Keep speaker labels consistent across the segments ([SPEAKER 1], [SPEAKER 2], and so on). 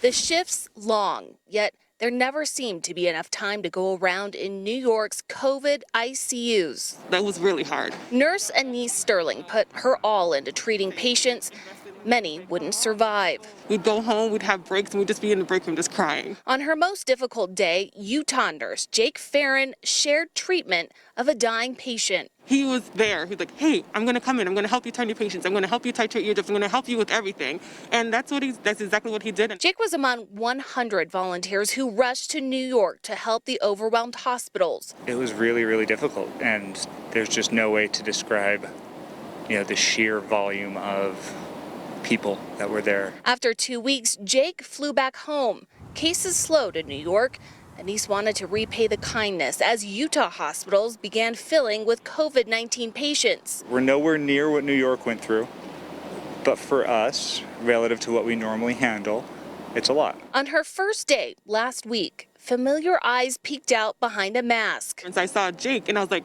[SPEAKER 1] The shifts long, yet there never seemed to be enough time to go around in New York's COVID ICUs.
[SPEAKER 2] That was really hard.
[SPEAKER 1] Nurse Anise Sterling put her all into treating patients. Many wouldn't survive.
[SPEAKER 2] We'd go home, we'd have breaks, and we'd just be in the break room just crying.
[SPEAKER 1] On her most difficult day, Utah nurse Jake Farron shared treatment of a dying patient.
[SPEAKER 2] He was there. He's like, hey, I'm going to come in. I'm going to help you turn your patients. I'm going to help you titrate your drips. I'm going to help you with everything. And that's exactly what he did.
[SPEAKER 1] Jake was among 100 volunteers who rushed to New York to help the overwhelmed hospitals.
[SPEAKER 3] It was really, really difficult. And there's just no way to describe, the sheer volume of people that were there.
[SPEAKER 1] After 2 weeks, Jake flew back home. Cases slowed in New York. Anise wanted to repay the kindness as Utah hospitals began filling with COVID-19 patients.
[SPEAKER 3] We're nowhere near what New York went through, but for us, relative to what we normally handle, it's a lot.
[SPEAKER 1] On her first day last week, familiar eyes peeked out behind a mask.
[SPEAKER 2] And so I saw Jake and I was like,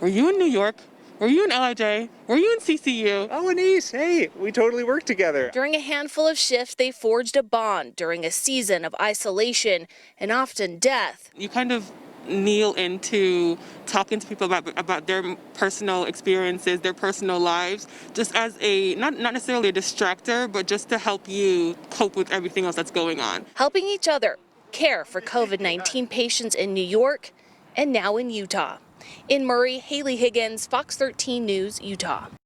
[SPEAKER 2] were you in New York? Were you in LIJ? Were you in CCU?
[SPEAKER 3] Oh, Anise, hey, we totally worked together.
[SPEAKER 1] During a handful of shifts, they forged a bond during a season of isolation and often death.
[SPEAKER 2] You kind of kneel into talking to people about their personal experiences, their personal lives, just as not necessarily a distractor, but just to help you cope with everything else that's going on.
[SPEAKER 1] Helping each other care for COVID-19 patients in New York and now in Utah. In Murray, Haley Higgins, Fox 13 News, Utah.